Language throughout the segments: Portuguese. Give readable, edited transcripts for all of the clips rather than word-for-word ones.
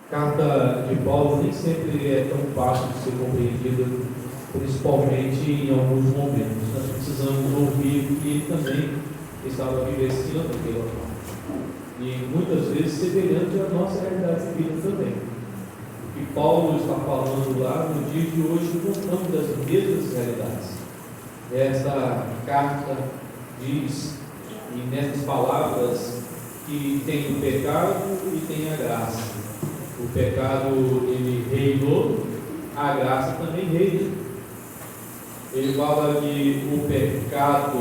carta de Paulo nem sempre é tão fácil de ser compreendida, principalmente em alguns momentos. Nós precisamos ouvir o que ele também estava vivenciando pela parte. E muitas vezes semelhante à nossa realidade de vida também. O que Paulo está falando lá no dia de hoje contamos das mesmas realidades. Essa carta diz, e nessas palavras, que tem o pecado e tem a graça. O pecado ele reinou, a graça também reina. Ele fala que o pecado,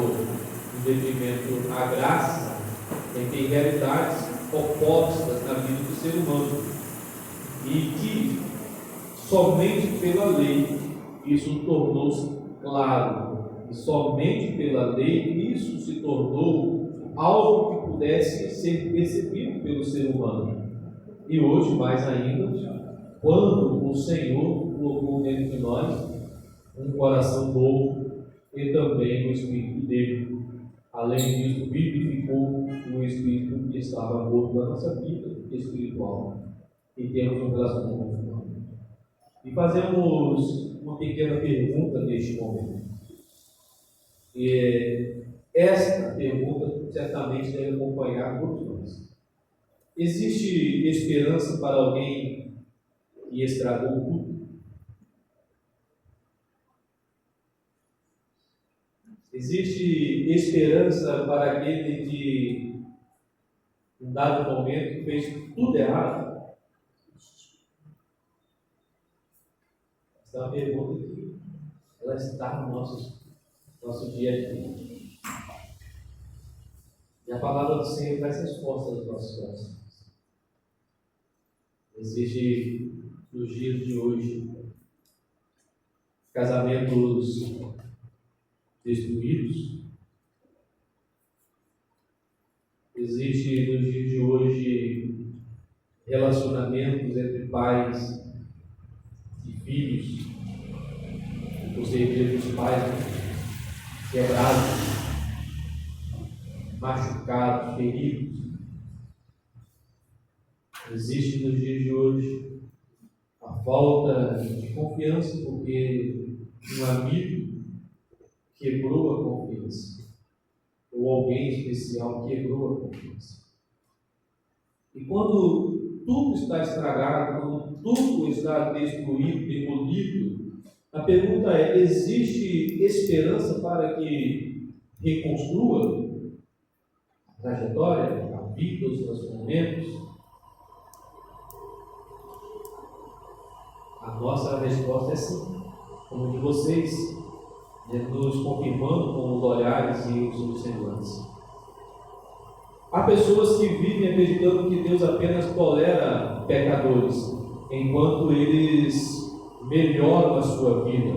em detrimento à graça, tem realidades opostas na vida do ser humano, e que somente pela lei isso tornou-se claro, e somente pela lei isso se tornou algo que pudesse ser percebido pelo ser humano. E hoje, mais ainda, quando o Senhor colocou dentro de nós um coração novo e também o Espírito dele. Além disso, vivificou o Espírito que estava morto na nossa vida espiritual. E temos um relacionamento com ele. E fazemos uma pequena pergunta neste momento. E esta pergunta certamente deve acompanhar todos nós. Existe esperança para alguém que estragou tudo? Existe esperança para aquele que, em dado momento, fez tudo errado? Essa é uma pergunta que ela está no nosso dia a dia. E a palavra do Senhor traz resposta aos nossos corações. Existe, nos dias de hoje, casamentos destruídos. Existe, nos dias de hoje, relacionamentos entre pais e filhos, ou seja, os pais quebrados, machucados, feridos. Existe nos dias de hoje a falta de confiança, porque um amigo quebrou a confiança, ou alguém especial quebrou a confiança. E quando tudo está estragado, quando tudo está destruído, demolido, a pergunta é: existe esperança para que reconstrua a trajetória, a vida, os relacionamentos? A nossa resposta é sim, como de vocês, nos confirmando com os olhares e os semblantes. Há pessoas que vivem acreditando que Deus apenas tolera pecadores, enquanto eles melhoram a sua vida.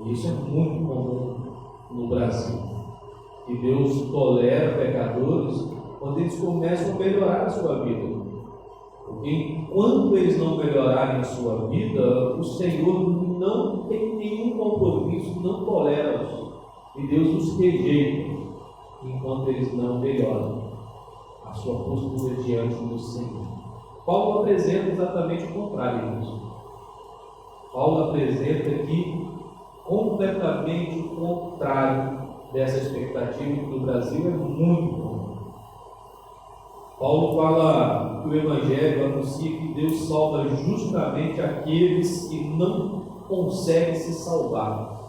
E isso é muito comum no Brasil. Que Deus tolera pecadores quando eles começam a melhorar a sua vida. Porque enquanto eles não melhorarem a sua vida, o Senhor não tem nenhum compromisso, não tolera-os. E Deus os rejeita enquanto eles não melhoram a sua postura diante do Senhor. Paulo apresenta exatamente o contrário disso. Paulo apresenta aqui completamente o contrário dessa expectativa, que no Brasil é muito bom. Paulo fala que o Evangelho anuncia que Deus salva justamente aqueles que não conseguem se salvar,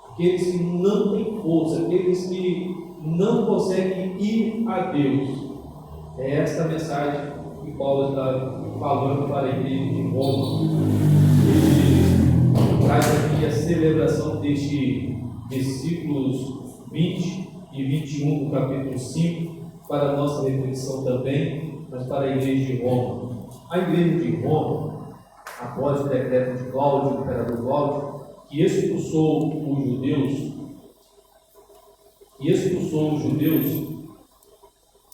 aqueles que não têm força, aqueles que não conseguem ir a Deus. É esta a mensagem que Paulo está falando para a igreja de Roma. Ele traz aqui a celebração destes versículos 20 e 21 do capítulo 5, para a nossa reflexão também, mas para a igreja de Roma. A igreja de Roma, após o decreto de Cláudio, o imperador Cláudio, que expulsou os judeus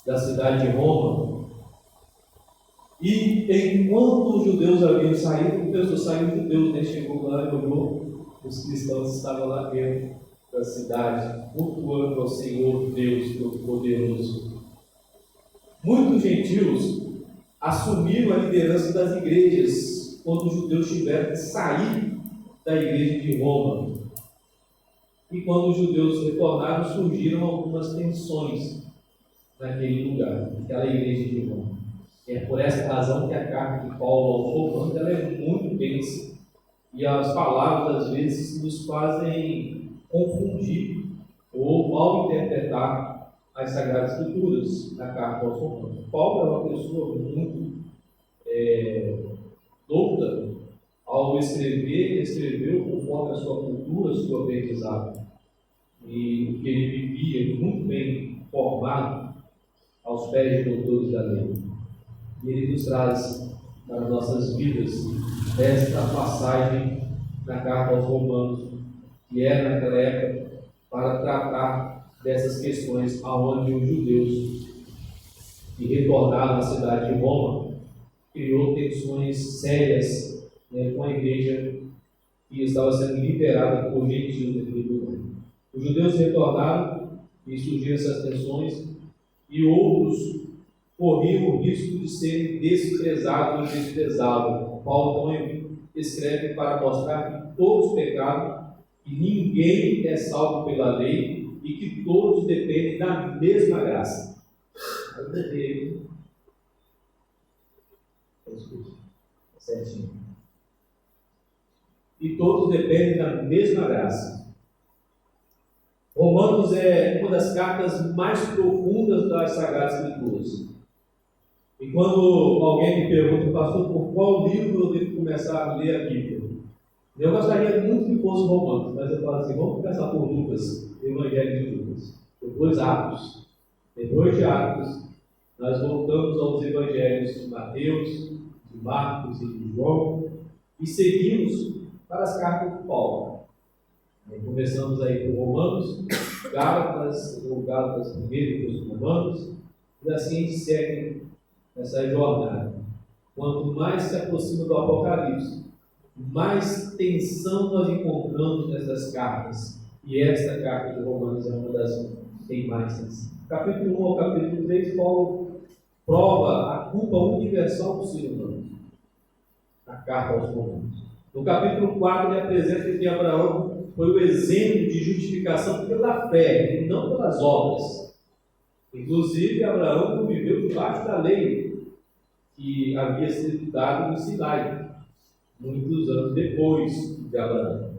da cidade de Roma, e enquanto os judeus haviam saído, o pessoal saiu os judeus, né? Chegou lá e olhou, os cristãos estavam lá dentro da cidade, cultuando ao Senhor Deus Todo-Poderoso. Muitos gentios assumiram a liderança das igrejas quando os judeus tiveram que sair da igreja de Roma. E quando os judeus retornaram, surgiram algumas tensões naquele lugar, naquela igreja de Roma. E é por essa razão que a carta de Paulo aos Romanos ela é muito densa. E as palavras, às vezes, nos fazem confundir ou mal interpretar as Sagradas Escrituras na carta aos Romanos. Paulo é uma pessoa muito douta ao escrever, escreveu conforme a sua cultura, a sua aprendizado. E o que ele vivia muito bem formado aos pés de doutores da lei. E ele nos traz para nossas vidas esta passagem na carta aos Romanos, que era naquela época para tratar dessas questões aonde os judeus que retornaram à cidade de Roma criou tensões sérias com a igreja que estava sendo liberada por gentios naquele lugar. Os judeus retornaram e surgiram essas tensões e outros corriam o risco de serem desprezados e desprezados. Paulo então escreve para mostrar que todos pecaram, que ninguém é salvo pela lei e que todos dependem da mesma graça. Certinho. E todos dependem da mesma graça. Romanos é uma das cartas mais profundas das Sagradas Escrituras. E quando alguém me pergunta, pastor, por qual livro eu devo começar a ler a Bíblia? Eu gostaria muito que fosse Romanos, mas eu falo assim, vamos começar por Lucas, Evangelho de Lucas. Depois Atos. Depois de Atos, nós voltamos aos Evangelhos de Mateus, de Marcos e de João e seguimos para as cartas de Paulo. Começamos aí por Romanos, Gálatas primeiro, depois Romanos, e assim a gente segue essa jornada. Quanto mais se aproxima do Apocalipse, mais tensão nós encontramos nessas cartas. E esta carta de Romanos é uma das que tem mais tensão. Capítulo 1 ao capítulo 3, Paulo prova a culpa universal do ser humano. A carta aos Romanos. No capítulo 4, ele apresenta que Abraão foi o exemplo de justificação pela fé e não pelas obras. Inclusive, Abraão não viveu debaixo da lei que havia sido dada no Sinai, muitos anos depois de Abraão.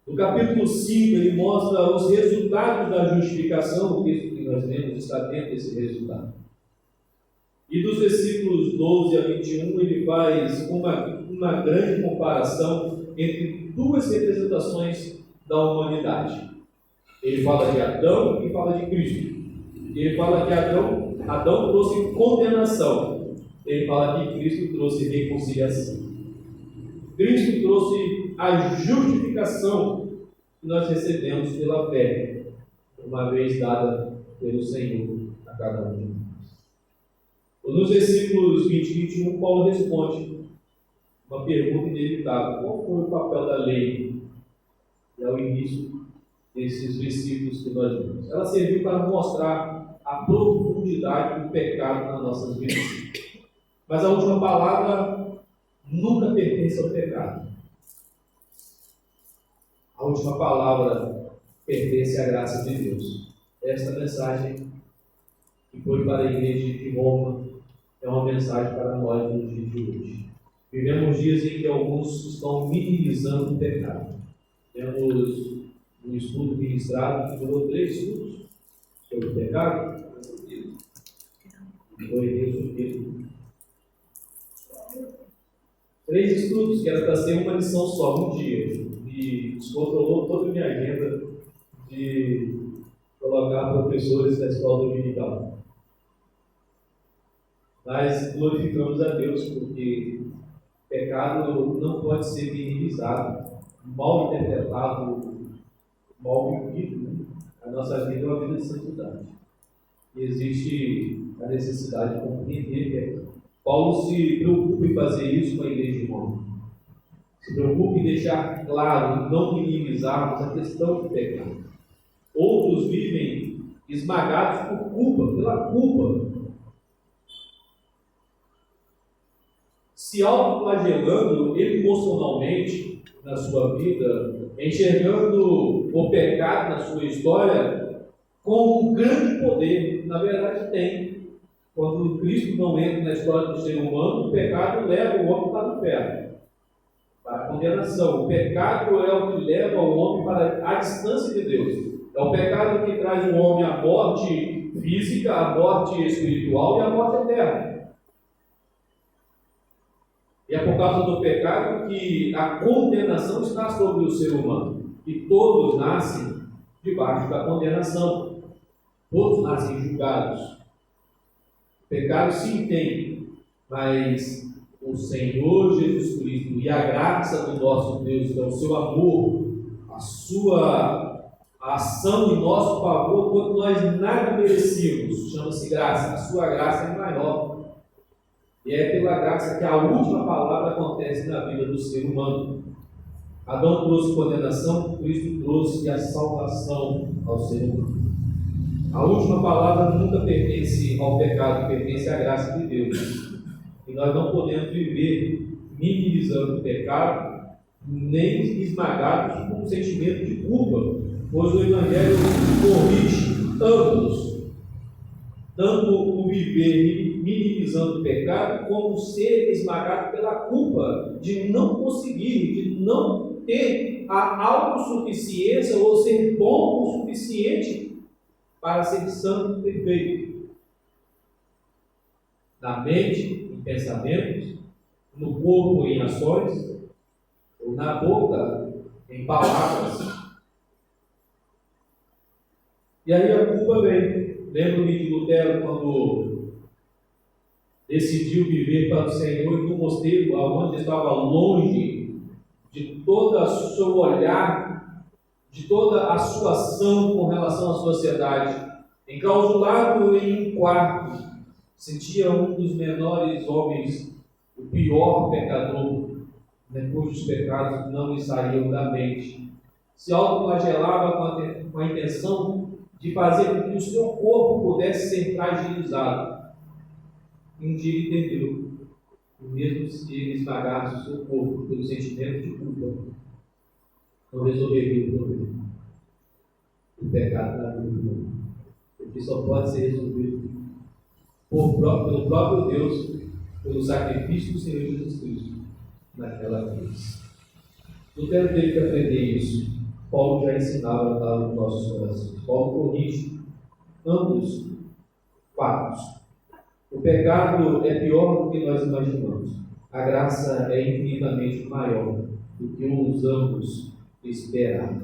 No capítulo 5, ele mostra os resultados da justificação, o texto que nós lemos está dentro desse resultado. E dos versículos 12 a 21, ele faz uma grande comparação entre duas representações da humanidade. Ele fala de Adão e fala de Cristo. Ele fala que Adão trouxe condenação. Ele fala que Cristo trouxe reconciliação. Cristo trouxe a justificação que nós recebemos pela fé, uma vez dada pelo Senhor a cada um de nós. Nos versículos 20 e 21, Paulo responde uma pergunta inevitável: qual foi o papel da lei? E ao início desses versículos que nós lemos, ela serviu para mostrar a profundidade do pecado nas nossas vidas. Mas a última palavra nunca pertence ao pecado. A última palavra pertence à graça de Deus. Esta mensagem que foi para a igreja de Roma é uma mensagem para nós nos dias de hoje. Vivemos dias em que alguns estão minimizando o pecado. Temos um estudo ministrado que durou 3 estudos sobre o pecado. Foi resumido. 3 estudos que era para ser uma lição só, um dia. E descontrolou toda a minha agenda de colocar professores na escola dominical. Mas glorificamos a Deus porque pecado não pode ser minimizado, mal interpretado, mal vivido. A nossa vida é uma vida de santidade. E existe a necessidade de compreender pecado. Paulo se preocupa em fazer isso com a igreja de Roma. Se preocupa em deixar claro e não minimizarmos a questão do pecado. Outros vivem esmagados por culpa, pela culpa. se autoflagelando emocionalmente na sua vida, enxergando o pecado na sua história como um grande poder. Na verdade, tem. Quando Cristo não entra na história do ser humano, o pecado leva o homem para o inferno, para a condenação. O pecado é o que leva o homem para a distância de Deus. É o pecado que traz o homem à morte física, à morte espiritual e à morte eterna. E é por causa do pecado que a condenação está sobre o ser humano. E todos nascem debaixo da condenação. Todos nascem julgados. O pecado sim tem, mas o Senhor Jesus Cristo e a graça do nosso Deus, que é o seu amor, a sua ação em nosso favor, quando nós nada merecíamos, chama-se graça. A sua graça é maior. E é pela graça que a última palavra acontece na vida do ser humano. Adão trouxe condenação, Cristo trouxe a salvação ao ser humano. A última palavra nunca pertence ao pecado, pertence à graça de Deus. E nós não podemos viver minimizando o pecado, nem esmagados com um sentimento de culpa, pois o Evangelho corrige ambos. Tanto o viver minimizando o pecado, como ser esmagado pela culpa de não conseguir, de não ter a autossuficiência ou ser bom o suficiente para ser santo e perfeito. Na mente, em pensamentos, no corpo, em ações, ou na boca, em palavras. E aí a culpa vem. Lembro-me de Lutero, quando decidiu viver para o Senhor no mosteiro, onde estava longe de todo o seu olhar, de toda a sua ação com relação à sociedade, enclausurado em um quarto, sentia um dos menores homens, o pior pecador, cujos pecados não lhe saíam da mente. Se autoflagelava com a intenção de fazer com que o seu corpo pudesse ser fragilizado. Um dia ele entendeu, mesmo se ele esmagasse o seu corpo pelo sentimento de culpa, não resolveria o problema. O pecado da vida do homem, porque só pode ser resolvido pelo próprio Deus, pelo sacrifício do Senhor Jesus Cristo naquela vez. Lutero teve que aprender isso. Paulo já ensinava lá nos nossos corações. Paulo corrige ambos fatos. O pecado é pior do que nós imaginamos. A graça é infinitamente maior do que ousamos esperar.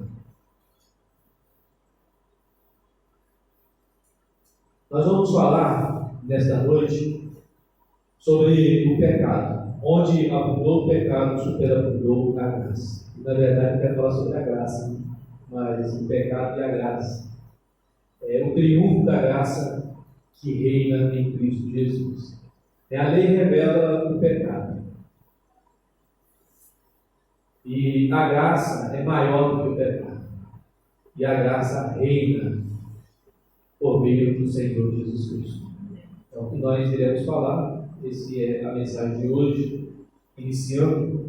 Nós vamos falar nesta noite sobre o pecado, onde abundou o pecado, superabundou a graça. Na verdade, eu quero falar sobre a graça, mas o pecado e a graça. É o triunfo da graça que reina em Cristo Jesus. A lei revela o pecado. E a graça é maior do que o pecado. E a graça reina por meio do Senhor Jesus Cristo. Então, o que nós iremos falar, essa é a mensagem de hoje, iniciando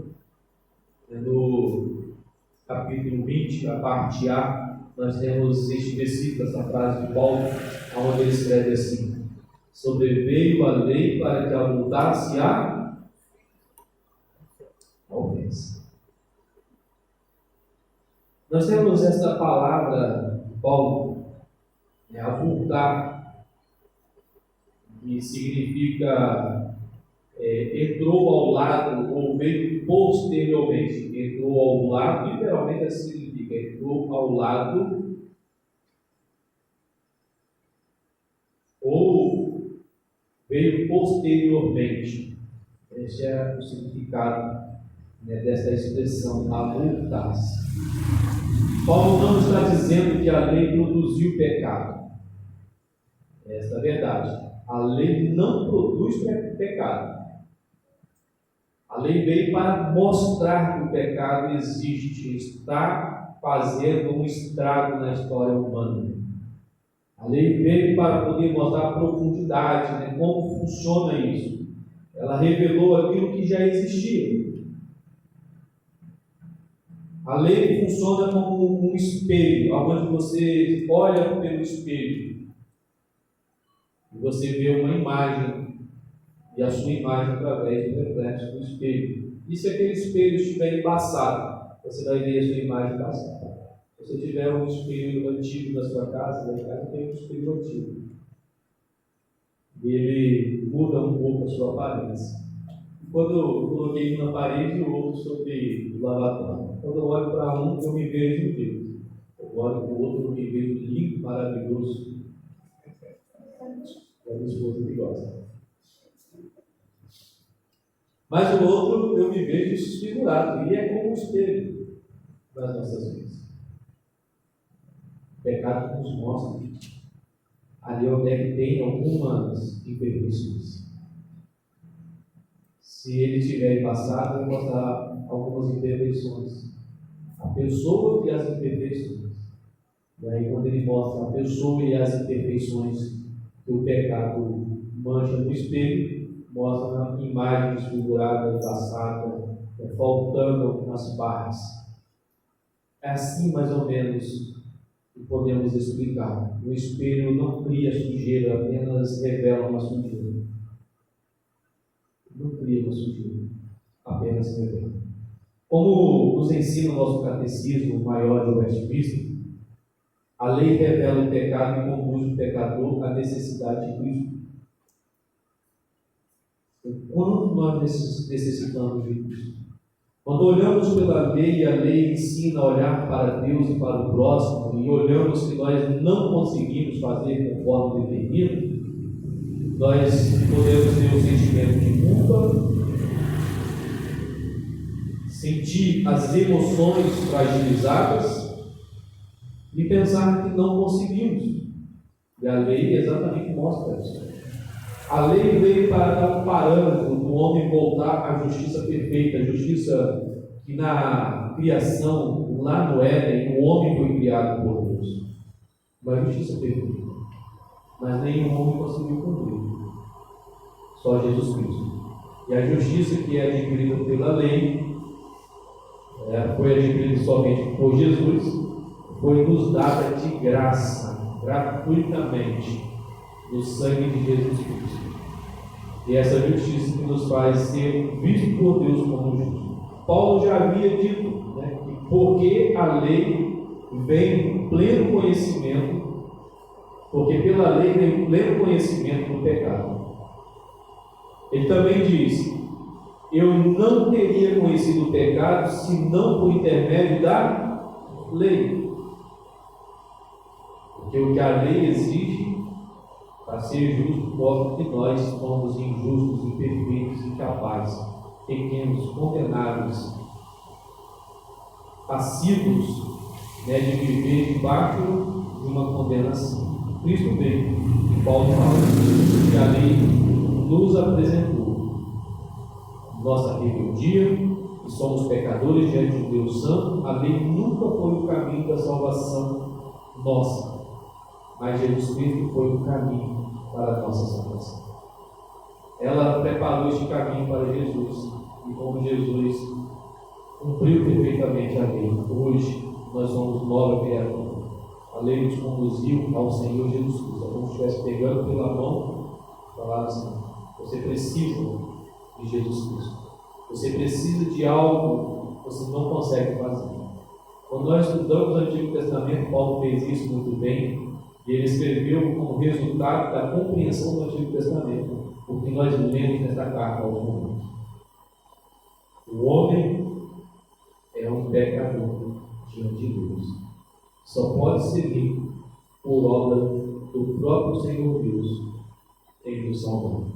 no capítulo 20, a parte A, nós temos este versículo, essa frase de Paulo, onde ele escreve assim: sobreveio a lei para que abundasse a ofensa. Nós temos esta palavra, Paulo, abundar, que significa entrou ao lado ou veio posteriormente. Entrou ao lado, literalmente assim significa, entrou ao lado ou veio posteriormente. Esse é o significado dessa expressão, abundar-se. Paulo não está dizendo que a lei produziu pecado. Esta é a verdade. A lei não produz pecado. A lei veio para mostrar que o pecado existe, está fazendo um estrago na história humana. A lei veio para poder mostrar a profundidade, como funciona isso. Ela revelou aquilo que já existia. A lei funciona como um espelho, onde você olha pelo espelho e você vê uma imagem, e a sua imagem através do reflexo do espelho. E se aquele espelho estiver embaçado, você vai ver a sua imagem embaçada. Se você tiver um espelho antigo na sua casa, na casa tem um espelho antigo. E ele muda um pouco a sua aparência. Quando eu coloquei um na parede e o outro sobre o lavatório. Quando eu olho para um, eu me vejo em Deus. Eu olho para o outro, eu me vejo lindo, maravilhoso. É a minha esposa que gosta. Mas o outro, eu me vejo desfigurado. E é como um espelho nas nossas vidas. O pecado nos mostra ali onde é que tem algumas imperfeições. Se ele tiver embaçado, vai mostrar algumas imperfeições. A pessoa e as imperfeições. E aí, quando ele mostra a pessoa e as imperfeições que o pecado mancha no espelho, mostra uma imagem desfigurada, embaçada, faltando algumas partes. É assim, mais ou menos, que podemos explicar. O espelho não cria sujeira, apenas revela uma sujeira. Não cria uma sujeira, apenas revela. Como nos ensina o nosso catecismo maior de Westminster, a lei revela o pecado e conduz o pecador à necessidade de Cristo. Quanto nós necessitamos de Cristo? Quando olhamos pela lei, a lei ensina a olhar para Deus e para o próximo, e olhamos que nós não conseguimos fazer conforme determina, nós podemos ter um sentimento de culpa, sentir as emoções fragilizadas e pensar que não conseguimos. E a lei exatamente mostra isso. A lei veio para dar um parâmetro do homem voltar à justiça perfeita, a justiça que na criação, lá no Éden, o homem foi criado por Deus. Uma justiça perfeita. Mas nenhum homem conseguiu cumprir. Só Jesus Cristo. E a justiça que é adquirida pela lei, foi adquirida somente por Jesus, foi nos dada de graça, gratuitamente, no sangue de Jesus Cristo. E essa justiça que nos faz ser visto por Deus como justo. Paulo já havia dito, que porque a lei vem em pleno conhecimento, porque pela lei vem o pleno conhecimento do pecado. Ele também diz: eu não teria conhecido o pecado se não por intermédio da lei. Porque o que a lei exige para ser justo mostra que nós somos injustos, imperfeitos, incapazes, pequenos, condenáveis, passivos de viver debaixo de uma condenação. Cristo veio, e Paulo fala que a lei nos apresentou nossa rebeldia, que somos pecadores diante de Deus Santo. A lei nunca foi o caminho da salvação nossa, mas Jesus Cristo foi o caminho para a nossa salvação. Ela preparou este caminho para Jesus, e como Jesus cumpriu perfeitamente a lei, hoje nós somos nova criatura. A lei nos conduziu ao Senhor Jesus Cristo. É como se estivesse pegando pela mão e falando assim: você precisa de Jesus Cristo. Você precisa de algo que você não consegue fazer. Quando nós estudamos o Antigo Testamento, Paulo fez isso muito bem. E ele escreveu como resultado da compreensão do Antigo Testamento, o que nós lemos nesta carta aos Romanos. O homem é um pecador diante de Deus. Só pode ser limpo por obra do próprio Senhor Deus em nos salvar.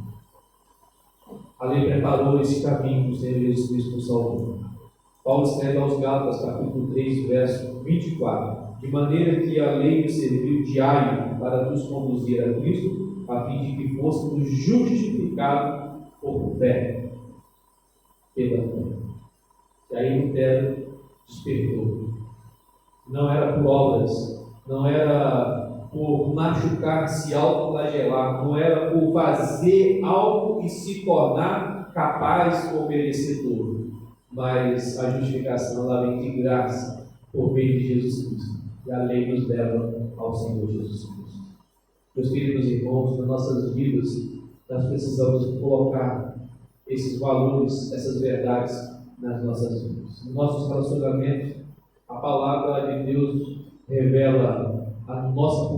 A lei preparou esse caminho que o Senhor Jesus Cristo nos salvou. Paulo escreve aos Gálatas, capítulo 3, verso 24. De maneira que a lei nos serviu de aio para nos conduzir a Cristo, a fim de que fôssemos justificados por fé, pela fé. E aí Lutero despertou. Não era por obras, não era por machucar, se autoflagelar, não era por fazer algo e se tornar capaz ou merecedor, mas a justificação ela vem de graça por meio de Jesus Cristo. E a lei nos leva ao Senhor Jesus Cristo. Meus queridos irmãos, nas nossas vidas, nós precisamos colocar esses valores, essas verdades nas nossas vidas. Nos nossos relacionamentos, a palavra de Deus revela a nossa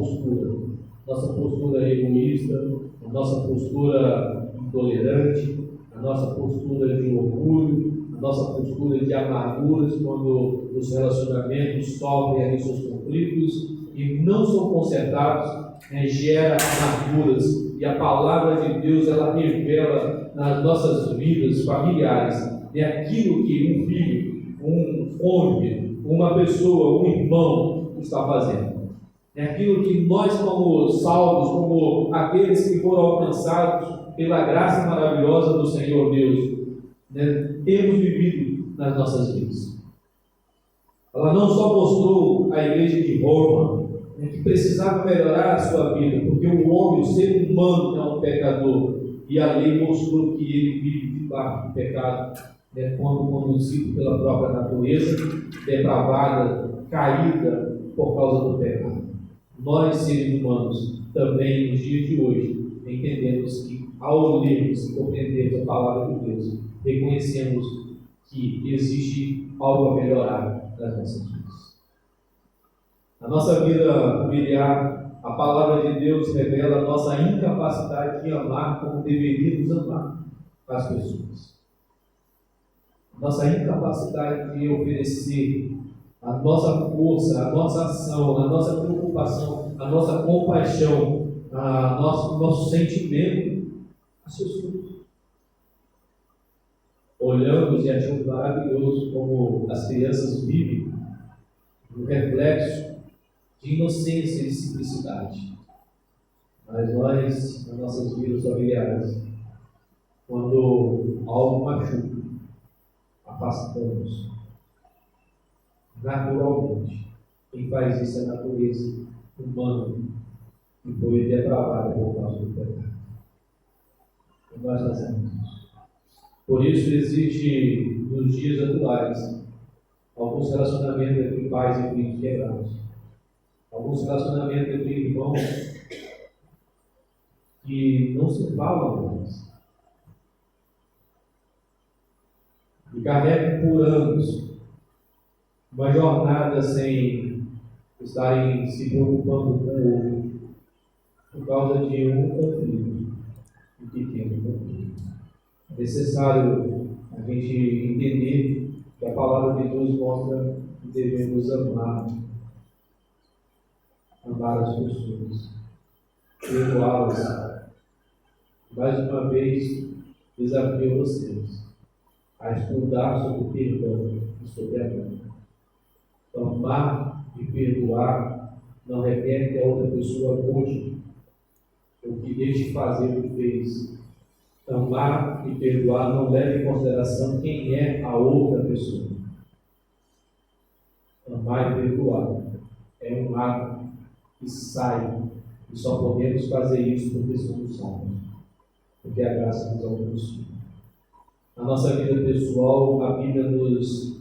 postura egoísta, a nossa postura intolerante, a nossa postura de orgulho, a nossa postura de amarguras quando os relacionamentos sofrem ali seus conflitos e não são consertados, gera amarguras. E a palavra de Deus ela revela nas nossas vidas familiares aquilo que um filho, um cônjuge, uma pessoa, um irmão está fazendo. É aquilo que nós, como salvos, como aqueles que foram alcançados pela graça maravilhosa do Senhor Deus, temos vivido nas nossas vidas. Ela não só mostrou a igreja de Roma que precisava melhorar a sua vida, porque o homem, o ser humano, é um pecador, e a lei mostrou que ele vive debaixo do pecado, quando conduzido pela própria natureza, depravada, caída por causa do pecado. Nós, seres humanos, também nos dias de hoje, entendemos que, ao lermos e compreendermos a palavra de Deus, reconhecemos que existe algo a melhorar nas nossas vidas. Na nossa vida familiar, a palavra de Deus revela a nossa incapacidade de amar como deveríamos amar as pessoas. A nossa incapacidade de oferecer a nossa força, a nossa ação, a nossa preocupação, a nossa compaixão, o nosso sentimento às pessoas. Olhamos e achamos maravilhoso como as crianças vivem no reflexo de inocência e de simplicidade. Mas nós, nas nossas vidas familiares, quando algo machuca, afastamos naturalmente. Quem faz isso é a natureza humana que foi depravada por causa do pecado. E nós fazemos isso. Por isso existe nos dias atuais alguns relacionamentos entre pais e filhos quebrados. Alguns relacionamentos entre irmãos que não se falam mais. E carregam por anos uma jornada sem estarem se preocupando com o outro, por causa de um conflito, um pequeno conflito. É necessário a gente entender que a palavra de Deus mostra que devemos amar as pessoas, perdoá-las. Mais uma vez, desafio vocês a estudar sobre o perdão e sobre a amor. Amar e perdoar não requer que a outra pessoa mude ou que deixe de fazer o que fez. Amar e perdoar não leva em consideração quem é a outra pessoa. Amar e perdoar é um ato que sai, e só podemos fazer isso porque somos salvos, porque a graça nos alcançou. Na nossa vida pessoal, a Bíblia nos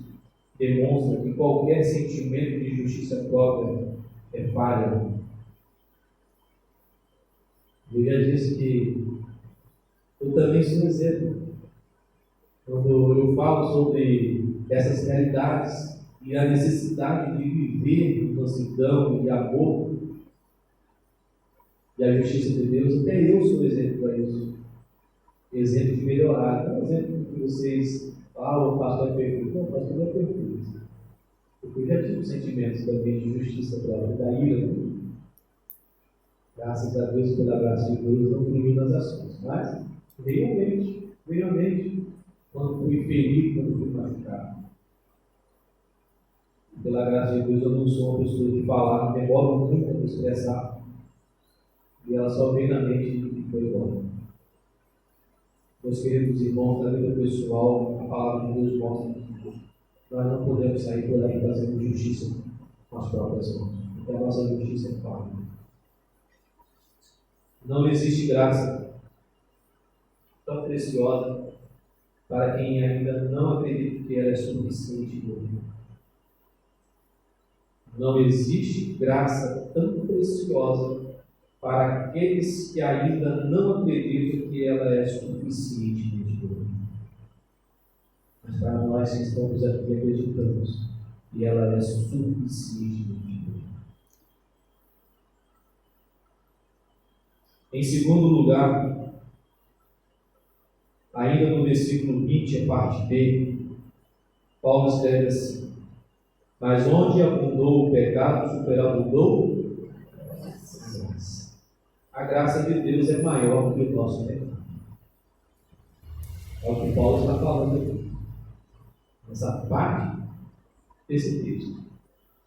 demonstra que qualquer sentimento de justiça própria é falha. A Bíblia diz que eu também sou exemplo. Quando eu falo sobre essas realidades e a necessidade de viver em mansidão e amor e a justiça de Deus, até eu sou exemplo para isso. Exemplo de melhorar. Não é exemplo que vocês falam, o pastor é perfeito. Não, o pastor não é perfeito. Eu já tive sentimentos também de justiça própria, da ira. Graças a Deus, pela graça de Deus, não fui nas ações. Mas, realmente, quando fui ferido, quando fui machucado. Pela graça de Deus, eu não sou uma pessoa de falar, demoro muito a me expressar. E ela só vem na mente e foi embora. Meus queridos irmãos, na vida pessoal, a palavra de Deus mostra que nós não podemos sair por aí fazendo justiça com as próprias mãos, porque a nossa justiça é falha. Não existe graça tão preciosa para quem ainda não acredita que ela é suficiente no mundo. Não existe graça tão preciosa para aqueles que ainda não acreditam que ela é suficiente neste mundo. Mas para nós que estamos aqui acreditamos que ela é suficiente neste mundo. Em segundo lugar, ainda no versículo 20, a parte B, Paulo escreve assim: mas onde abundou o pecado, superabundou a graça. A graça de Deus é maior do que o nosso pecado. É o que Paulo está falando aqui, nessa parte desse texto.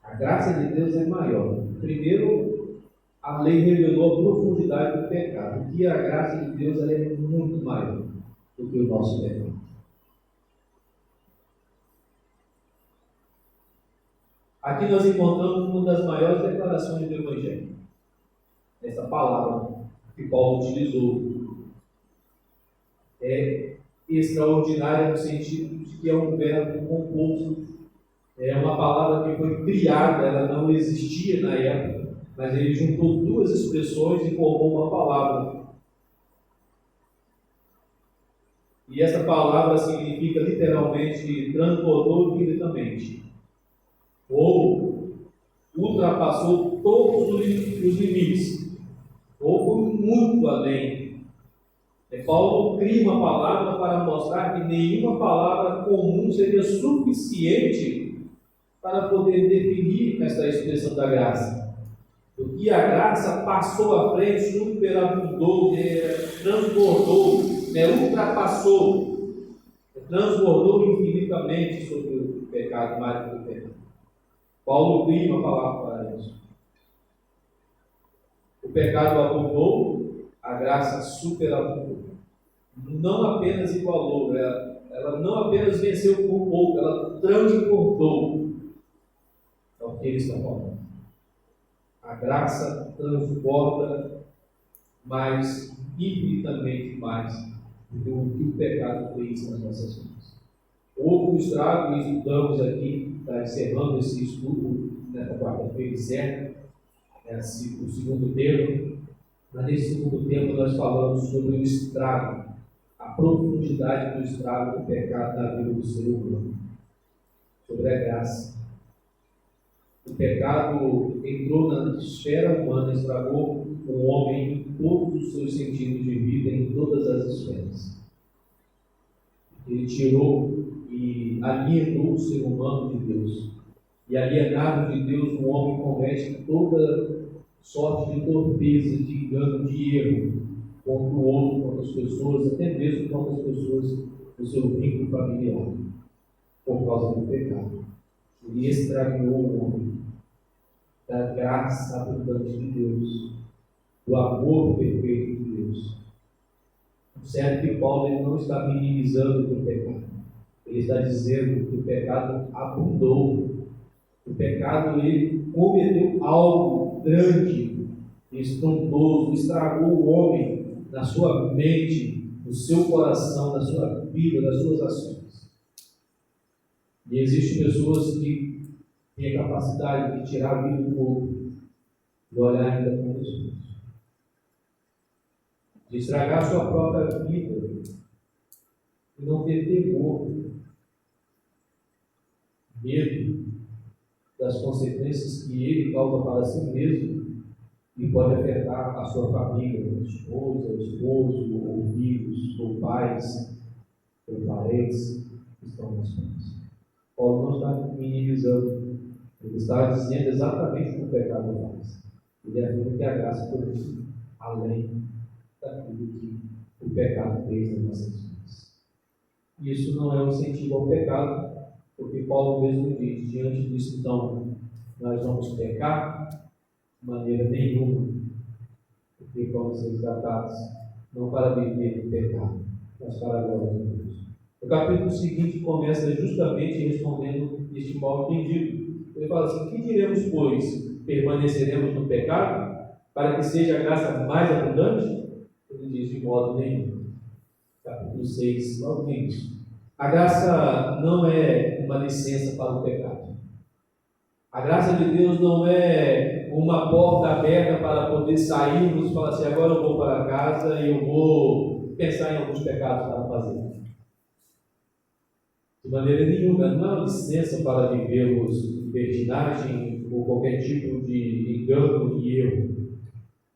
A graça de Deus é maior. Primeiro, a lei revelou a profundidade do pecado, e a graça de Deus é muito maior do que o nosso pecado. Aqui nós encontramos uma das maiores declarações do Evangelho. Essa palavra que Paulo utilizou é extraordinária no sentido de que é um verbo composto. É uma palavra que foi criada, ela não existia na época, mas ele juntou duas expressões e formou uma palavra. E essa palavra significa literalmente transbordou infinitamente, ou ultrapassou todos os limites, ou foi muito além. Paulo cria uma palavra para mostrar que nenhuma palavra comum seria suficiente para poder definir essa expressão da graça. Porque a graça passou à frente, superabundou, transbordou, ultrapassou, transbordou infinitamente sobre o pecado, mais do que o pecado. Paulo cria uma palavra para isso. O pecado abundou, a graça superabundou. Não apenas igualou, ela não apenas venceu por pouco, ela transbordou. É o que ele está falando. A graça transborda mais, infinitamente mais, do que o pecado fez nas nossas vidas. Outro estrago, e estudamos aqui, está encerrando esse estudo nesta quarta-feira, encerra o segundo tema. Mas nesse segundo tema nós falamos sobre o estrago, a profundidade do estrago do pecado na vida do ser humano, sobre a graça. O pecado entrou na esfera humana, estragou o homem em todos os seus sentidos de vida, em todas as esferas. Ele tirou e alienou o ser humano de Deus. E alienado de Deus, o homem comete toda sorte de torpeza, de engano, de erro contra o outro, contra as pessoas, até mesmo contra as pessoas do seu vínculo familiar, por causa do pecado. Ele estragou o homem da graça abundante de Deus, do amor perfeito de Deus. Observe que Paulo ele não está minimizando o pecado. Ele está dizendo que o pecado abundou. O pecado ele cometeu algo grande, estrondoso, estragou o homem na sua mente, no seu coração, na sua vida, nas suas ações. E existem pessoas que têm a capacidade de tirar a vida do outro e olhar ainda com os outros, de estragar a sua própria vida e não ter temor, medo das consequências que ele causa para si mesmo e pode afetar a sua família, a esposa, o esposo, ou filhos, ou pais, ou parentes que estão nas mãos. Paulo não está minimizando, ele está dizendo exatamente o que o pecado faz. Ele afirma que a graça foi além daquilo que o pecado fez nas nossas vidas. Isso não é um incentivo ao pecado, porque Paulo mesmo diz, diante disso, então, nós vamos pecar? De maneira nenhuma, porque vamos ser tratados não para viver no pecado, mas para a glória de Deus. O capítulo seguinte começa justamente respondendo este mal entendido. Ele fala assim: que diremos, pois? Permaneceremos no pecado para que seja a graça mais abundante? Ele diz: de modo nenhum. Capítulo 6, logo no início. A graça não é uma licença para o pecado. A graça de Deus não é uma porta aberta para poder sairmos e falar assim, agora eu vou para casa e eu vou pensar em alguns pecados para fazer. De maneira nenhuma, não é uma licença para vivermos libertinagem ou qualquer tipo de engano e erro,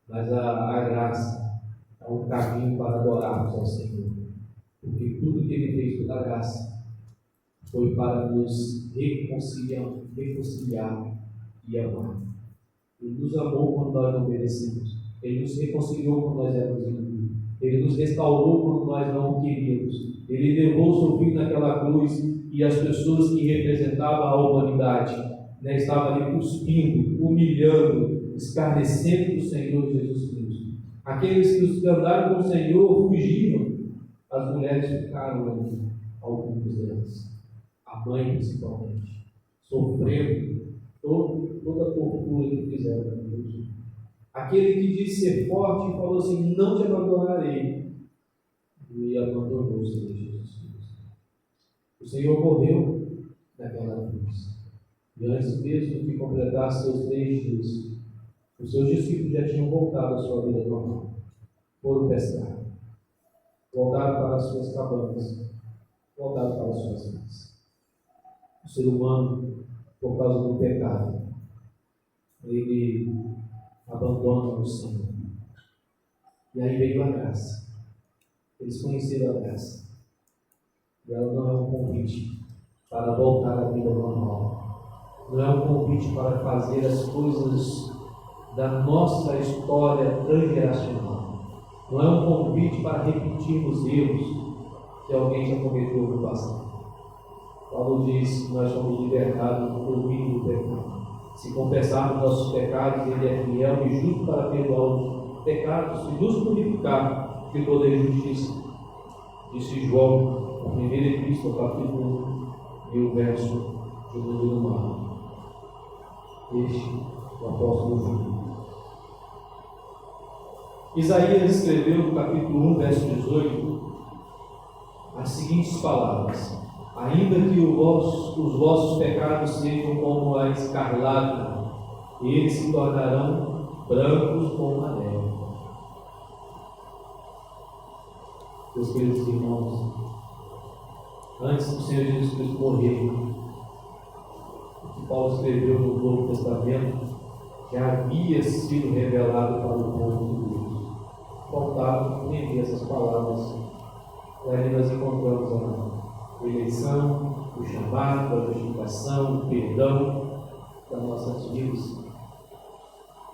mas a graça é um caminho para adorarmos ao Senhor, porque tudo que Ele fez pela graça foi para nos reconciliar e amar. Ele nos amou quando nós não merecemos. Ele nos reconciliou quando nós éramos inimigos. Ele nos restaurou quando nós não o queríamos. Ele levou o seu filho naquela cruz e as pessoas que representavam a humanidade, estavam ali cuspindo, humilhando, escarnecendo do Senhor Jesus Cristo. Aqueles que andaram com o Senhor fugiram. As mulheres ficaram ali, algumas delas. A mãe principalmente, sofrendo toda a tortura que fizeram com Jesus. Aquele que disse ser forte e falou assim, não te abandonarei, e abandonou o Senhor Jesus Cristo. O Senhor morreu naquela cruz, e antes mesmo que completasse seus 3 dias, os seus discípulos já tinham voltado à sua vida normal, foram pescar, voltaram para as suas cabanas, voltaram para as suas casas. O ser humano, por causa do pecado, ele abandona o Senhor. E aí veio a graça. Eles conheceram a graça. E ela não é um convite para voltar à vida normal. Não é um convite para fazer as coisas da nossa história transgeracional. Não é um convite para repetirmos erros que alguém já cometeu no passado. Paulo diz que nós somos libertados do domínio do pecado. Se confessarmos nossos pecados, Ele é fiel e justo para perdoar os pecados e nos purificar de toda injustiça. Disse João, na primeira epístola, capítulo 1, e o verso de número 9. Este é o apóstolo João. Isaías escreveu no capítulo 1, verso 18, as seguintes palavras: ainda que os vossos pecados sejam como a escarlata, eles se tornarão brancos como a neve. Meus queridos irmãos, antes do Senhor Jesus Cristo morrer, o que Paulo escreveu no Novo Testamento já havia sido revelado para o povo de Deus. Faltava entender essas palavras, e ali nós encontramos a eleição, o chamado, a justificação, o perdão das nossas vidas,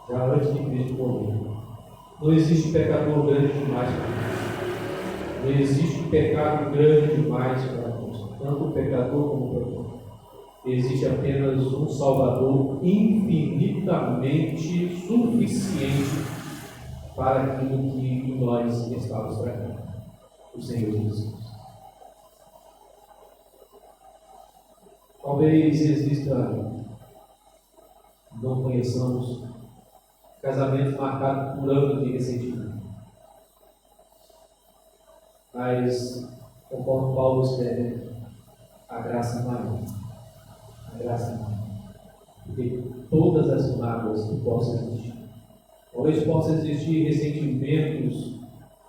já antes de Cristo morrer. Não existe pecador grande demais para nós. Não existe pecado grande demais para nós. Tanto o pecador como o pecador. Existe apenas um Salvador infinitamente suficiente para aquilo que nós estávamos tratando. O Senhor Jesus. Talvez exista, não conheçamos, casamento marcado por anos de ressentimento. Mas, conforme Paulo escreve, a graça maior. A graça maior. Porque todas as mágoas que possam existir, talvez possam existir ressentimentos,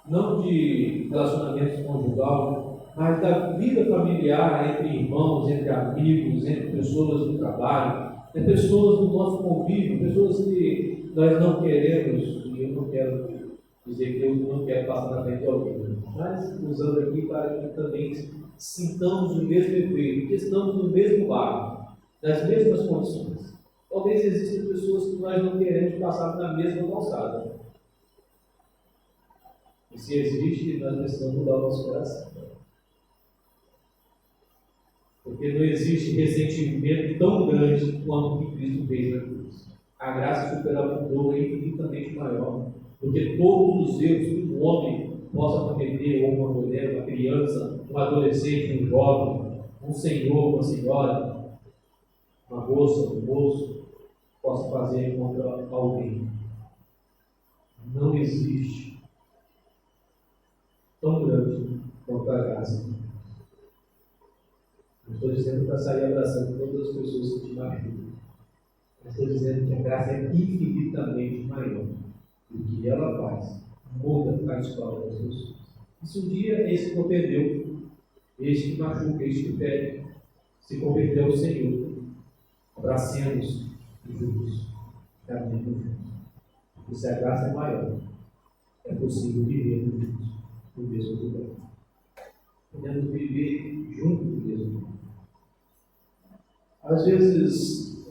não de relacionamentos conjugal, mas da vida familiar, entre irmãos, entre amigos, entre pessoas do trabalho, entre pessoas do nosso convívio, pessoas que nós não queremos, e eu não quero dizer que eu não quero passar na frente de alguém, mas usando aqui para que também sintamos o mesmo efeito, que estamos no mesmo barco, nas mesmas condições. Talvez existam pessoas que nós não queremos passar na mesma calçada. E se existe, nós precisamos mudar o nosso coração. Porque não existe ressentimento tão grande quanto o que Cristo fez na cruz. A graça superabundou é infinitamente maior do que todos os erros que um homem possa cometer, ou uma mulher, uma criança, um adolescente, um jovem, um senhor, uma senhora, uma moça, um moço, possa fazer contra alguém. Não existe tão grande quanto a graça. estou dizendo para sair abraçando todas as pessoas que te machucam. Estou dizendo que a graça é infinitamente maior. O que ela faz muda a história das pessoas. E se um dia esse converteu, este que machuca, este que pede, se converteu ao Senhor, abracemos juntos, caminhando juntos. E se a graça é maior, é possível viver juntos no mesmo lugar. Podemos viver juntos no mesmo lugar. Às vezes,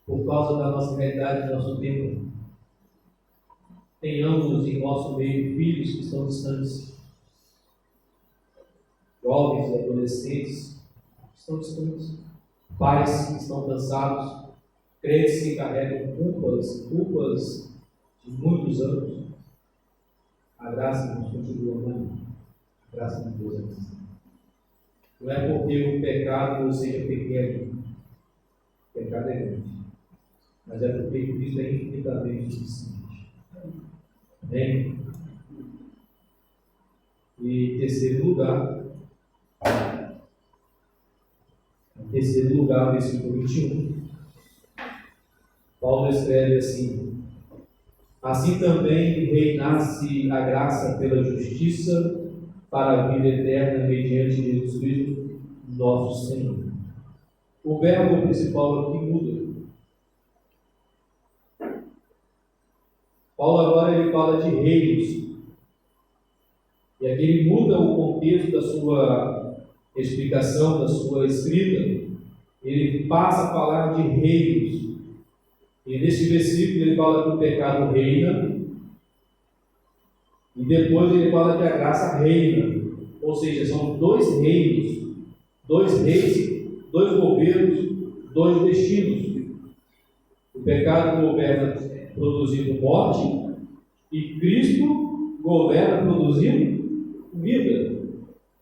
por causa da nossa realidade, do nosso tempo, tenhamos em nosso meio filhos que estão distantes, jovens e adolescentes que estão distantes, pais que estão cansados, crentes que carregam culpas de muitos anos. A graça nos continua amando, a graça de Deus é assim. Não é porque o pecado seja pequeno, o pecado é grande, mas é porque Cristo é infinitamente suficiente. Amém? E terceiro lugar, versículo 21, Paulo escreve assim: assim também reinasse a graça pela justiça para a vida eterna mediante Jesus Cristo, nosso Senhor. O verbo principal aqui muda. Paulo agora ele fala de reinos. E aqui ele muda o contexto da sua explicação, da sua escrita. Ele passa a falar de reinos. E neste versículo ele fala que o pecado reina. E depois ele fala que a graça reina. Ou seja, são dois reinos, dois reis, dois governos, dois destinos. O pecado governa produzindo morte e Cristo governa produzindo vida.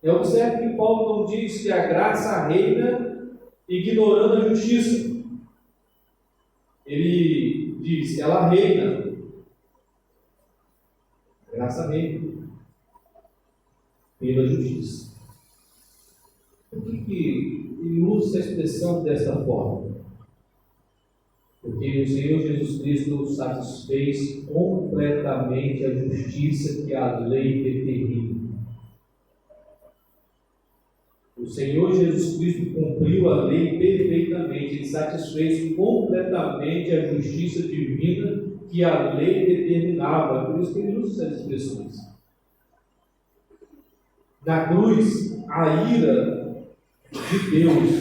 Observe que Paulo não diz que a graça reina ignorando a justiça. Ele diz que ela reina. A graça reina pela justiça. Por que ele usa essa expressão desta forma? Porque o Senhor Jesus Cristo satisfez completamente a justiça que a lei determina. O Senhor Jesus Cristo cumpriu a lei perfeitamente, ele satisfez completamente a justiça divina que a lei determinava. Por isso que ele usa essas expressões. Na cruz, a ira de Deus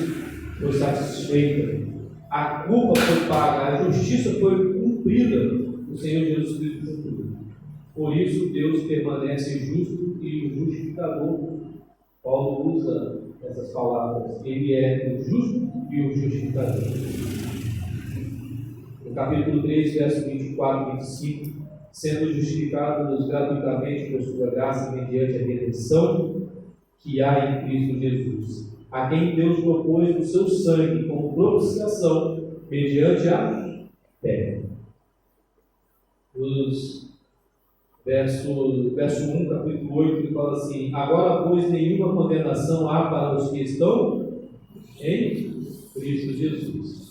foi satisfeita, a culpa foi paga, a justiça foi cumprida. O Senhor Jesus Cristo cumpriu. Por isso, Deus permanece justo e o justificador. Paulo usa essas palavras. Ele é o justo e o justificador. No capítulo 3, verso 24 e 25, sendo justificados gratuitamente por sua graça mediante a redenção que há em Cristo Jesus, a quem Deus propôs o seu sangue como propiciação mediante a fé. Verso 1, capítulo 8, ele fala assim: agora, pois, nenhuma condenação há para os que estão em Cristo Jesus.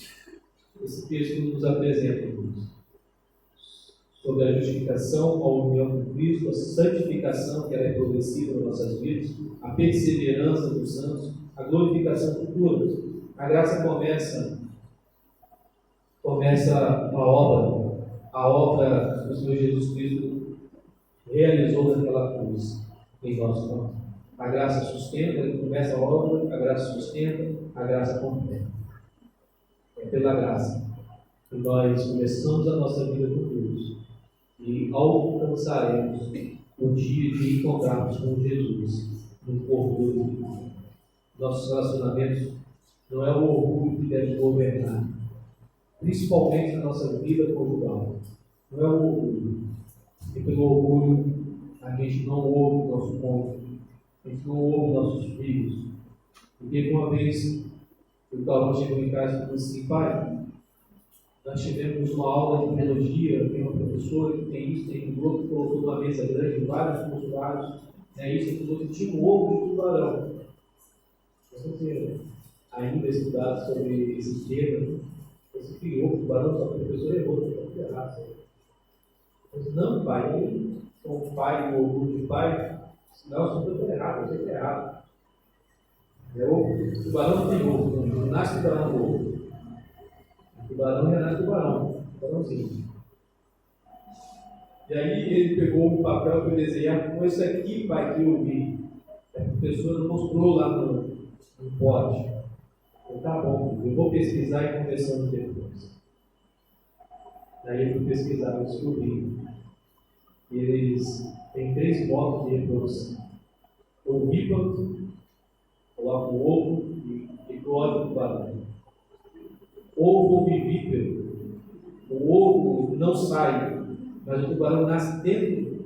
Esse texto nos apresenta sobre a justificação, a união com Cristo, a santificação que ela é progressiva nas nossas vidas, a perseverança dos santos, a glorificação futura. A graça começa a obra do Senhor Jesus Cristo realizou naquela cruz em nosso nome. A graça sustenta, ele começa a obra, a graça sustenta, a graça completa. É pela graça que nós começamos a nossa vida com Deus e alcançaremos o dia de encontrarmos com Jesus no corpo glorificado. Nossos relacionamentos não é o orgulho que deve governar, principalmente na nossa vida conjugal. Não é o orgulho. E pelo orgulho a gente não ouve o nosso cônjuge, a gente não ouve nossos filhos. Porque uma vez o Calvão chegou em casa e falou assim: pai, nós tivemos uma aula de biologia, tem uma professora que tem isso, tem um outro, colocou uma mesa grande, vários mostruários, isso, aquilo outro, tinha um ovo de tubarão. ainda estudar sobre esse tema. Você criou o tubarão, só que o professor errou, está tudo errado. Eu disse, não, pai, eu sou um pai, o orgulho de pai, senão eu estou errado, eu sei que é errado. O tubarão não tem ovo, não nasce tubarão no ovo. O tubarão renasce tubarão, tubarãozinho. E aí ele pegou um papel para desenhar, com esse aqui, pai, que eu vi. A professora mostrou lá no pote. Eu, tá bom, eu vou pesquisar e conversando depois. Daí eu fui pesquisar, eu descobri que eles têm 3 modos de reprodução. O bíparo, coloca o ovo e eclode o tubarão. Ovo vivíparo. O ovo não sai, mas o tubarão nasce dentro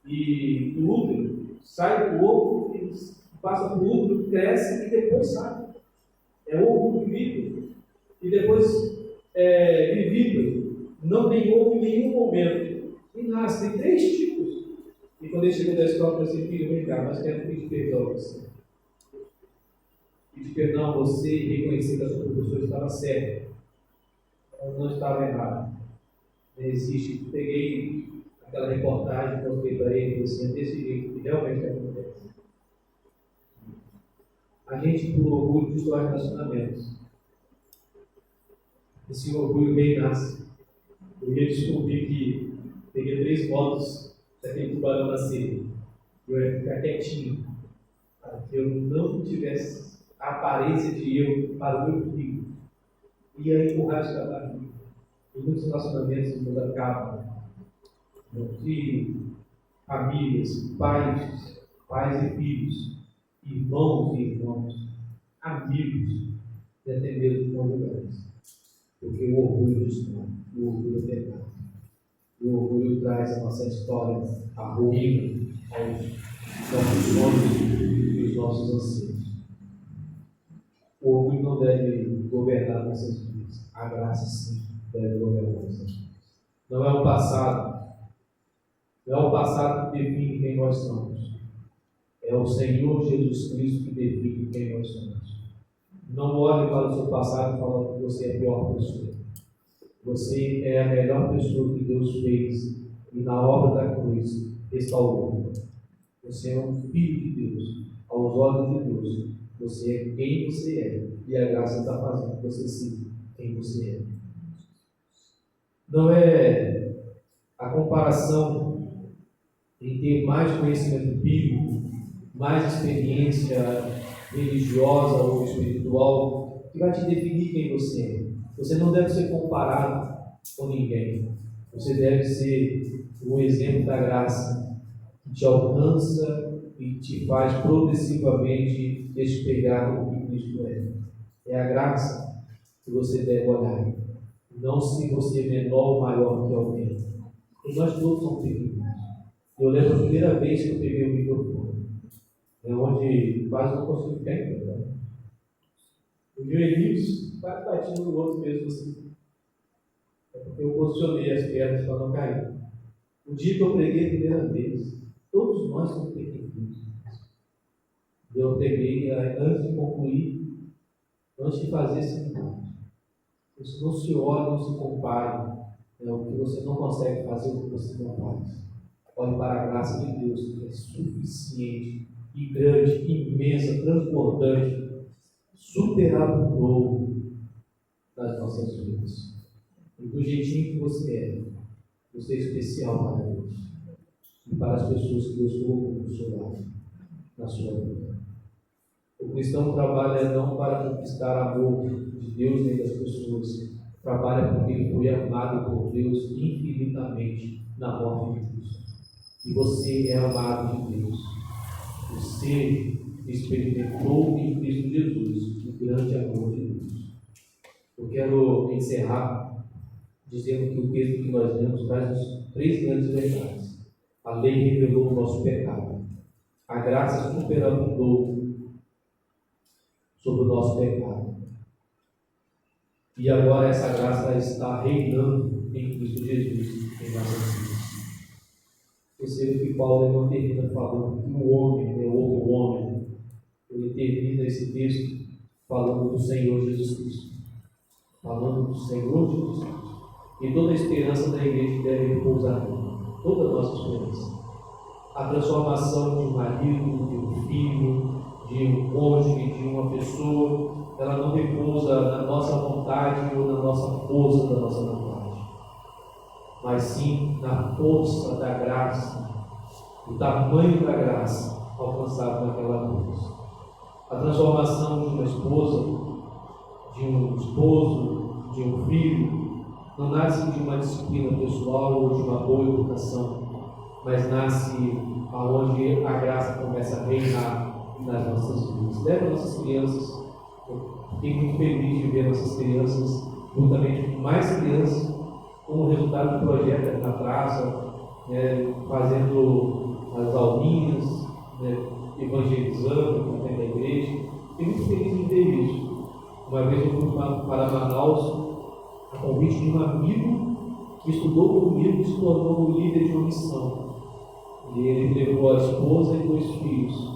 do útero, sai do ovo, passa para o útero, cresce e depois sai. É ovo vivíparo. E depois vivíparo. Não tem ovo em nenhum momento. E nasce, tem 3 tipos. E quando ele chegou da escola, eu disse, filho, vem cá, mas quero pedir perdão a você. Pedir perdão a você e reconhecer que a sua professora estava certa. Ela não estava errada. Não existe. Peguei aquela reportagem, mostrei para ele, assim, desse jeito, que realmente acontece. A gente, por orgulho, destrói relacionamentos. Esse orgulho bem nasce. Eu ia descobrir que peguei 3 fotos daquele tubarão nascer. Eu ia ficar quietinho, para que eu não tivesse a aparência de eu para o meu filho. Ia empurrar isso da barriga. E muitos relacionamentos nos acabam. Entre famílias, pais e filhos, irmãos e irmãos, amigos e até mesmo cônjuges. Porque o orgulho destrói, o orgulho é pecado. O orgulho traz a nossa história, a ruína aos nossos sonhos e os nossos anseios. O orgulho não deve governar nossas vidas. A graça sim deve governar nossas vidas. Não é o passado. Não é o passado que define quem nós somos. É o Senhor Jesus Cristo que define quem nós somos. Não olhe para o seu passado e fale que você é a pior pessoa. Você é a melhor pessoa que Deus fez e na obra da cruz restaurou. Você é um filho de Deus. Aos olhos de Deus, você é quem você é. E a graça está fazendo você ser quem você é. Não é a comparação em ter mais conhecimento bíblico, mais experiência religiosa ou espiritual, que vai te definir quem você é. Você não deve ser comparado com ninguém. Você deve ser o exemplo da graça que te alcança e te faz progressivamente espelhar o que Cristo é. É a graça que você deve olhar. Não se você é menor ou maior que alguém. E nós todos somos pequenos. Eu lembro a primeira vez que eu peguei o microfone. É onde quase não consigo ficar em pé. O meu início quase batia no outro mesmo assim. É porque eu posicionei as pernas para não cair. O dia que eu preguei a primeira vez, todos nós somos pequeninos. Eu preguei antes de concluir, antes de fazer esse seminário. Isso não se olhe, não se compare. O que você não consegue fazer, o que você não faz. Olhe para a graça de Deus, que é suficiente e grande, imensa, transbordante, superador nas nossas vidas. E do jeitinho que você é especial para Deus e para as pessoas que Deus colocou do seu lado, na sua vida. O cristão trabalha não para conquistar amor de Deus nem das pessoas, trabalha porque ele foi amado por Deus infinitamente na morte de Cristo. E você é amado de Deus. Você experimentou em Cristo Jesus o grande amor de Deus. Eu quero encerrar dizendo que o texto que nós lemos traz 3 grandes verdades. A lei revelou o nosso pecado. A graça superabundou sobre o nosso pecado. E agora essa graça está reinando em Cristo Jesus em nossas vidas. Perceba que Paulo não termina falando que o homem é outro homem. Ele termina esse texto falando do Senhor Jesus Cristo. Falando do Senhor Jesus Cristo. E toda a esperança da igreja deve repousar nele. Toda a nossa esperança. A transformação de um marido, de um filho, de um cônjuge, de uma pessoa, ela não repousa na nossa vontade ou na nossa força da nossa vontade, mas sim na força da graça, o tamanho da graça alcançado naquela cruz. A transformação de uma esposa, de um esposo, de um filho, não nasce de uma disciplina pessoal ou de uma boa educação, mas nasce aonde a graça começa a reinar nas nossas vidas. Leva nossas crianças. Eu fiquei muito feliz de ver nossas crianças, juntamente com mais crianças, como resultado do projeto aqui na praça, fazendo as aulinhas, evangelizando na igreja. Fiquei muito feliz em ver isso. Uma vez eu fui para Manaus, a convite de um amigo que estudou comigo e se tornou o líder de uma missão. E ele levou a esposa e 2 filhos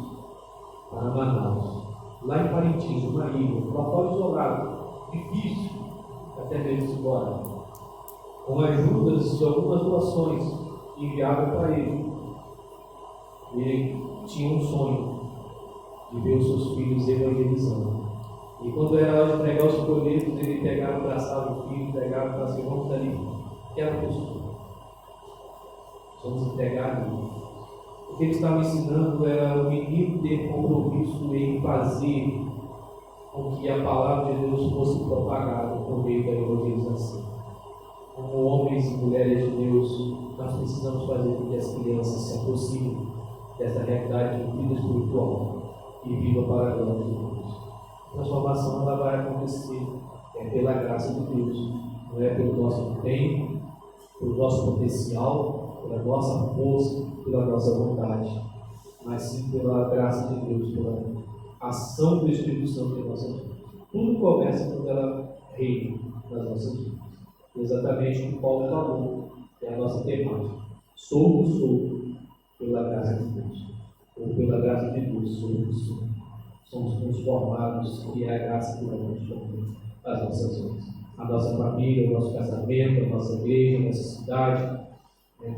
para Manaus. Lá em Parintins, uma ilha, um local isolado, difícil, até mesmo se embora, com ajudas de algumas doações enviadas para ele. Ele tinha um sonho de ver os seus filhos evangelizando. E quando era hora de pregar os folhetos, ele pegava, abraçava o filho, pegava e falava assim: vamos dali, quero pessoa. Vamos entregar ali. O que ele estava ensinando era o menino ter compromisso em fazer com que a palavra de Deus fosse propagada por meio da evangelização. Como homens e mulheres de Deus, nós precisamos fazer com que as crianças se aproximem dessa realidade de vida espiritual e viva para a glória de Deus. A transformação ela vai acontecer pela graça de Deus, não é pelo nosso empenho, pelo nosso potencial, pela nossa força, pela nossa vontade, mas sim pela graça de Deus, pela ação do Espírito Santo em nossas vidas. Tudo começa quando ela reina nas nossas vidas. Exatamente o que Paulo falou, que é a nossa temática. Somos pela graça de Deus, ou pela graça de Deus, somos transformados, e é a graça que vai transformar as nossas vidas. A nossa família, o nosso casamento, a nossa igreja, a nossa cidade.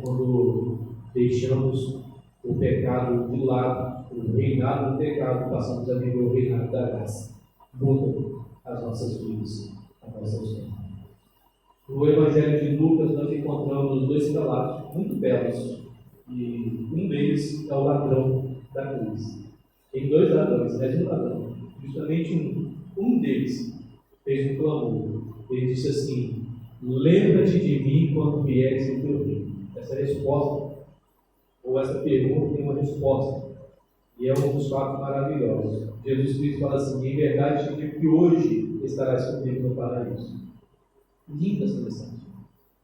Quando deixamos o pecado de lado, o reinado do pecado, passamos a viver o reinado da graça. Muda as nossas vidas, a nossa história. No Evangelho de Lucas, nós encontramos 2 relatos muito belos, e um deles é o ladrão da cruz. Tem 2 ladrões, mas um ladrão, justamente um deles fez um clamor. Ele disse assim: lembra-te de mim quando vieres em teu reino. Essa resposta, ou essa pergunta, tem uma resposta, e é um dos fatos maravilhosos. Jesus Cristo fala assim: em verdade te digo que hoje estarás comigo no paraíso. Linda essa mensagem,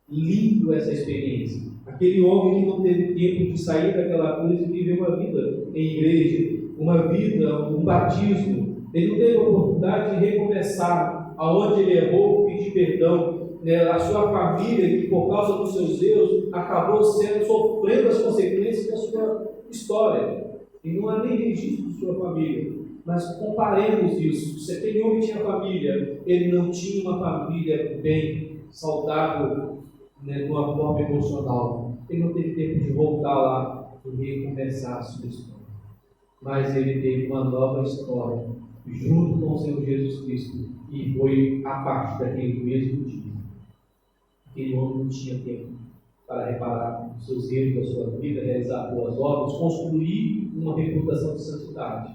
lindo essa experiência. Aquele homem que não teve tempo de sair daquela cruz e viver uma vida em igreja, uma vida, um batismo. Ele não teve a oportunidade de recomeçar aonde ele errou, pedir perdão. A sua família, que por causa dos seus erros acabou sofrendo as consequências da sua história. E não há nem registro de sua família. Mas comparemos isso. Se aquele homem tinha família, ele não tinha uma família bem saudável, de uma forma emocional. Ele não teve tempo de voltar lá e recomeçar a sua história. Mas ele teve uma nova história junto com o Senhor Jesus Cristo, e foi a partir daquele mesmo dia. Aquele homem não tinha tempo para reparar os seus erros da sua vida, realizar boas obras, construir uma reputação de santidade.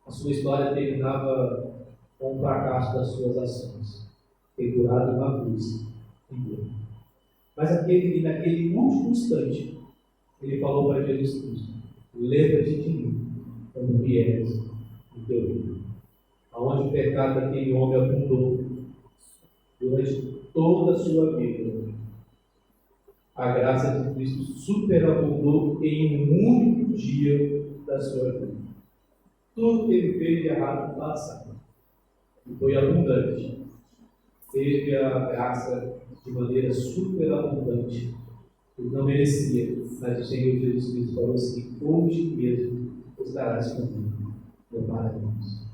A sua história terminava com o fracasso das suas ações, pendurado em uma cruz e morto. Mas naquele último instante, ele falou para Jesus Cristo: lembra-te de mim quando vieres em teu reino. Aonde o pecado daquele homem abundou durante toda a sua vida, a graça de Cristo superabundou em um único dia da sua vida. Tudo que ele fez de errado no passado e foi abundante, teve a graça de maneira superabundante. Ele não merecia, mas o Senhor Jesus Cristo falou assim: hoje mesmo estarás comigo no paraíso.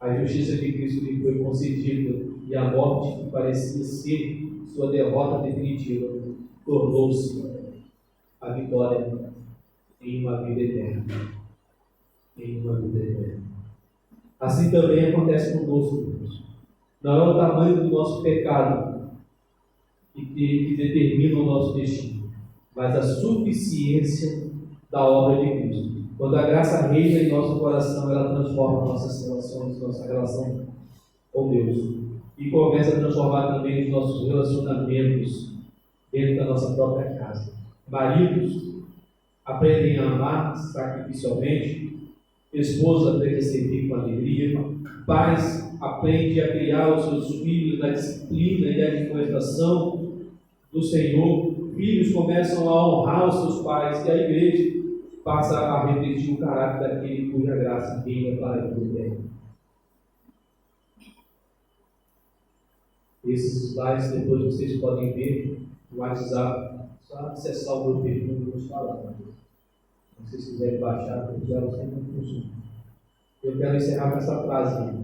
A justiça de Cristo lhe foi concedida e a morte que parecia ser sua derrota definitiva tornou-se a vitória em uma vida eterna. Em uma vida eterna. Assim também acontece conosco, irmãos. Não é o tamanho do nosso pecado que determina o nosso destino, mas a suficiência da obra de Cristo. Quando a graça reina em nosso coração, ela transforma nossas relações, nossa relação com Deus. E começa a transformar também os nossos relacionamentos dentro da nossa própria casa. Maridos aprendem a amar sacrificialmente, esposa aprende a servir com alegria, pais aprendem a criar os seus filhos na disciplina e admoestação do Senhor, filhos começam a honrar os seus pais, e a igreja passa a refletir o caráter daquele cuja graça reina para a vida eterna. Esses slides depois vocês podem ver no WhatsApp, só acessar o meu perfil e nos falar. Se vocês quiserem baixar, eu sempre consumo. Eu quero encerrar com essa frase.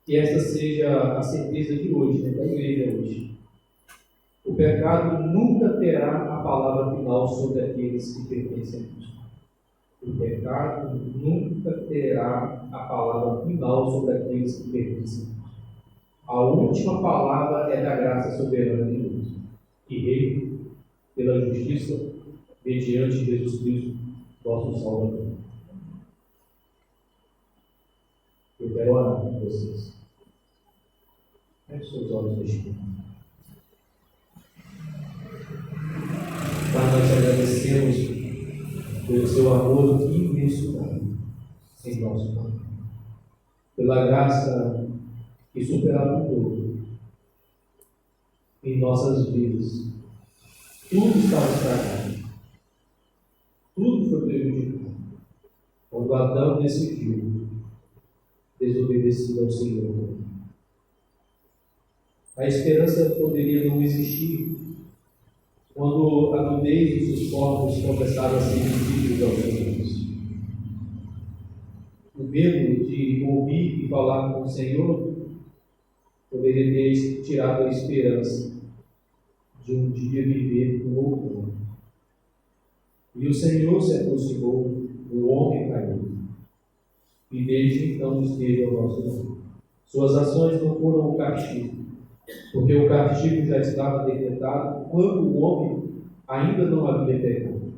Que esta seja a certeza de hoje, da igreja hoje. O pecado nunca terá a palavra final sobre aqueles que pertencem a Cristo. O pecado nunca terá a palavra final sobre aqueles que pertencem a Cristo. A última palavra é da graça soberana de Deus, que reina pela justiça mediante Jesus Cristo, nosso Salvador. Eu quero orar com vocês. Feche seus olhos neste momento. Pai, nós te agradecemos pelo seu amor imensurável em nosso Pai, pela graça que supera tudo em nossas vidas. Tudo estava estragado, tudo foi prejudicado quando Adão decidiu desobedecer ao Senhor. A esperança poderia não existir quando a nudez dos seus corpos começaram a ser visíveis aos homens. O medo de ouvir e falar com o Senhor poderia ter tirado a esperança de um dia viver com outro homem. E o Senhor se aproximou, o homem caiu, e desde então esteve ao nosso lado. Suas ações não foram o castigo, porque o castigo já estava decretado quando o homem ainda não havia pecado.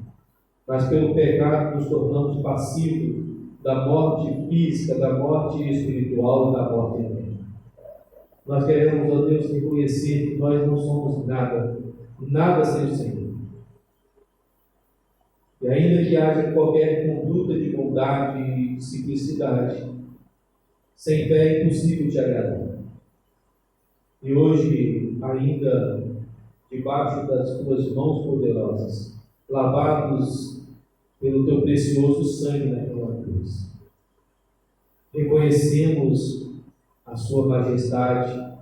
Mas pelo pecado nos tornamos passivos da morte física, da morte espiritual e da morte eterna. Nós queremos, ó Deus, reconhecer que nós não somos nada, nada sem o Senhor. E ainda que haja qualquer conduta de bondade e simplicidade, sem fé é impossível te agradar. E hoje, ainda debaixo das tuas mãos poderosas, lavados pelo teu precioso sangue naquela cruz, reconhecemos a sua majestade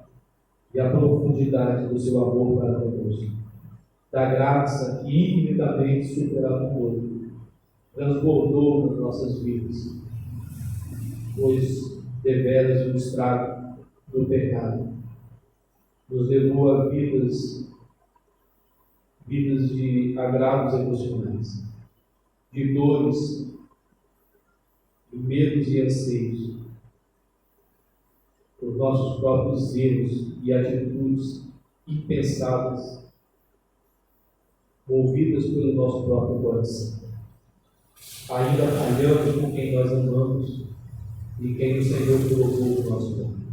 e a profundidade do seu amor para conosco, da graça que infinitamente supera tudo, transbordou nas nossas vidas, pois deveras o estrago do pecado nos levou a vidas de agravos emocionais, de dores, de medos e anseios, por nossos próprios erros e atitudes impensadas, movidas pelo nosso próprio coração. Ainda falhamos com quem nós amamos e quem o Senhor colocou no nosso nome.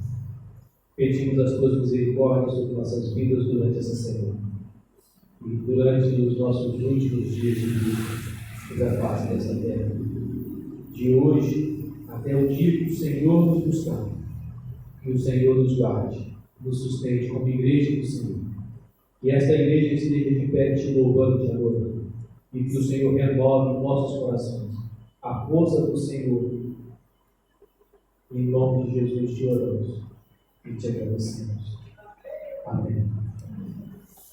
Pedimos as tuas misericórdias sobre nossas vidas durante essa semana e durante os nossos últimos dias de vida sobre a face dessa terra. De hoje até o dia que o Senhor nos buscar, que o Senhor nos guarde, nos sustente como igreja do Senhor. Que esta igreja esteja de pé te louvando e te adorando, e que o Senhor renove em nossos corações a força do Senhor. Em nome de Jesus te oramos e te agradecemos. Amém.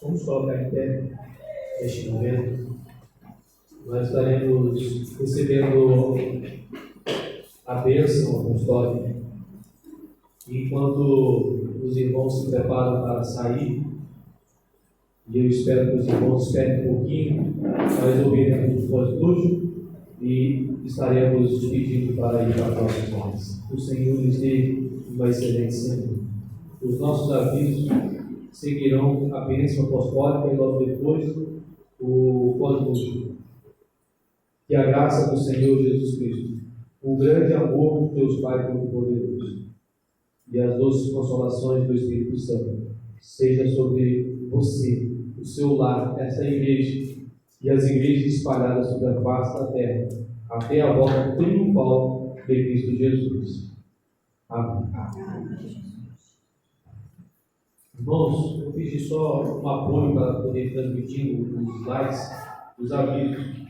Vamos colocar em pé neste momento. Nós estaremos recebendo a bênção apostólica Enquanto os irmãos se preparam para sair, e eu espero que os irmãos esperem um pouquinho, nós ouviremos o pós-lúdio e estaremos pedindo para ir para a próxima vez. O Senhor lhes dê uma excelente semana. Os nossos avisos seguirão a bênção apostólica e logo depois o pós-lúdio. Que a graça do Senhor Jesus Cristo, o grande amor de Deus Pai Todo-Poderoso e as doces consolações do Espírito Santo seja sobre você, o seu lar, esta igreja e as igrejas espalhadas sobre a face da terra, até a volta triunfal de Cristo Jesus. Amém. Irmãos, eu pedi só um apoio para poder transmitir os slides, os avisos.